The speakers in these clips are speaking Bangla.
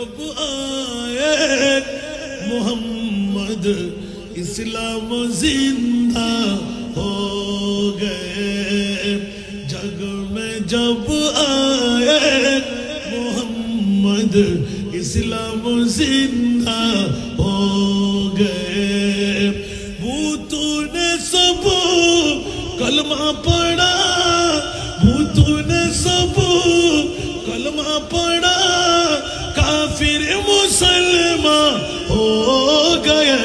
अब आए मोहम्मद इस्लाम जिंदा हो गए। जग में जब आए मोहम्मद इस्लाम जिंदा हो गए। भूतों ने सब कलमा पढ़ा, भूतों ने सब कलमा पढ़ा, काफिर मुसलमान हो गए।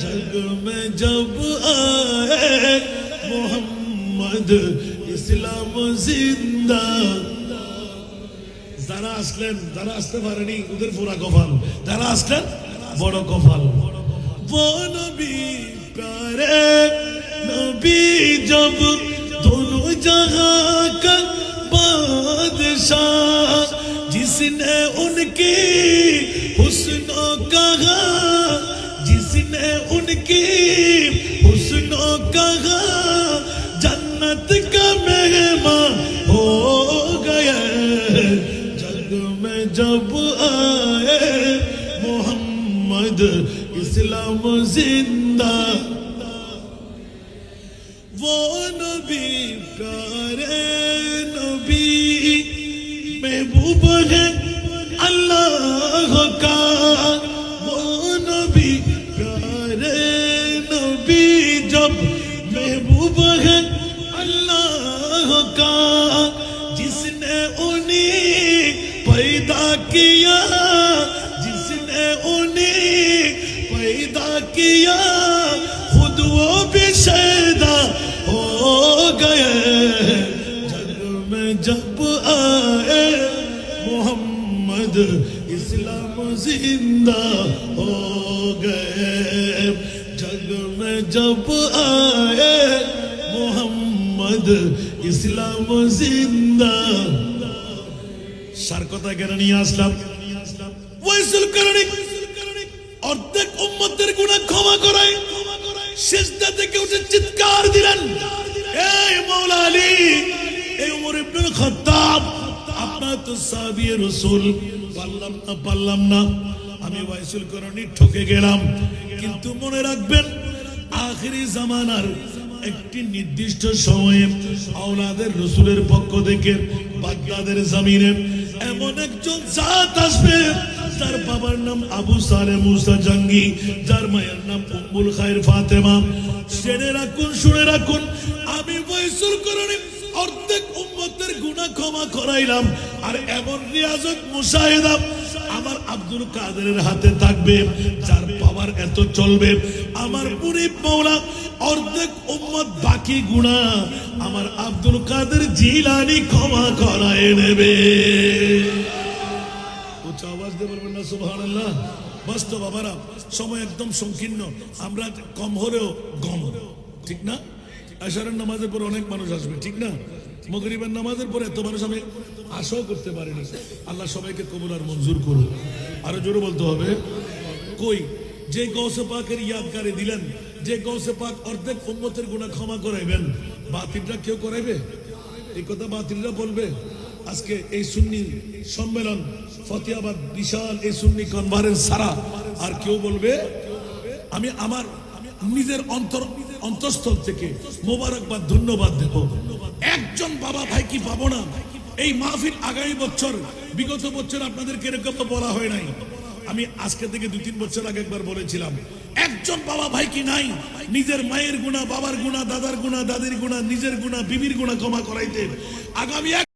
जग में जब आए मोहम्मद इस्लाम जिंदा। যারা আসলেন, যারা আসতে পারেনি ওদের পুরা কপাল, যারা আসলেন বড় কপাল। वो नबी प्यारे नबी जब दोनों जहां का बादशाह, जिसने उनकी हुस्नों कहा, जिसने उनकी हुस्नों कहा, जन्नत का मेहमान हो गया। जग में जब आए मोहम्मद इस्लाम जिंदा। वो नबी प्यारे नबी महबूब है अल्लाह का। वो नबी प्यारे नबी जब महबूब है अल्लाह का, जिसने उन्हें पैदा किया, जिसने उन्हें पैदा किया, खुद वो भी शैदा हो गए। जग में जब आए मोहम्मद इस्लाम जिंदा हो गए। जग में जब आए मोहम्मद इस्लाम जिंदा। সার কথা কেন নিয়ে আসলাম? ওয়াইসুল করণী অর্ধেক উম্মতের গুনাহ ক্ষমা করায় সিজদা থেকে উঠে চিৎকার দিলেন, এই মাওলা আলী, এই ওমর ইবনে খাত্তাব, আপনার তো সাহাবী রাসূল, পারলাম না আমি ওয়াইসুল করণী ঠকে গেলাম। কিন্তু মনে রাখবেন আখিরি জামানার একটি নির্দিষ্ট সময়ে আওলাদের রাসূলের পক্ষ থেকে বাগদাদের জমিনে এমন একজন জাত আসবে, যার বাবার নাম আবু সালে মুসা জঙ্গি, যার মায়ের নাম উম্মুল খায়র ফাতেমা। শুনে রাখুন আমি ওয়াইসুল করণী অর্ধেক উম্মতের গুনাহ ক্ষমা করাইলাম। আর এমন রিয়াজত মুশাহিদা আমার আব্দুল কাদেরের হাতে থাকবে, যার পাওয়ার এত চলবে। আমার মুরিদ মাওলা অর্ধেক উম্মত বাকি গুনাহ আমার আব্দুল কাদের জিলানী ক্ষমা করায় নেবে। উচ্চ আওয়াজ দিয়ে বলবেন না সুবহানাল্লাহ। বাস্তব বাবারা, সময় একদম সংকীর্ণ, আমরা কম হলেও গম, ঠিক না? আশারের নামাজের পরে অনেক মানুষ আসবে, ঠিক না? মাগরিবের নামাজের পরে এত মানুষ আমি আশাও করতে পারিনি। আল্লাহ সবাইকে কবুল আর মঞ্জুর করুন। আরো জোরে বলতে হবে, কই যে গৌসে পাকের ইয়াদগারে দিলেন, যে গৌসে পাক অর্ধেক উম্মতের গুনাহ ক্ষমা করাইবেন, বাতিলরা কেউ করাইবে? এই কথা বাতিলরা বলবে? আজকে এই সুন্নি সম্মেলন ফতেহাবাদ বিশাল এই সুন্নি কনফারেন্স ছাড়া আর কেউ বলবে? আমি আমার নিজের অন্তঃস্থল থেকে মোবারকবাদ ধন্যবাদ দেব। একজন বাবা ভাই কি পাবো না? এই মাহফিল আগামী বছর, বিগত বছর আপনাদেরকে এরকম বলা হয় নাই। আমি আজকে থেকে 2-3 বছর আগে একবার বলেছিলাম, একজন বাবা ভাই কি নাই নিজের মায়ের গুনাহ, বাবার গুনাহ, দাদার গুনাহ, দাদির গুনাহ, নিজের গুনাহ, বিবির গুনাহ ক্ষমা করাইতে? আগামী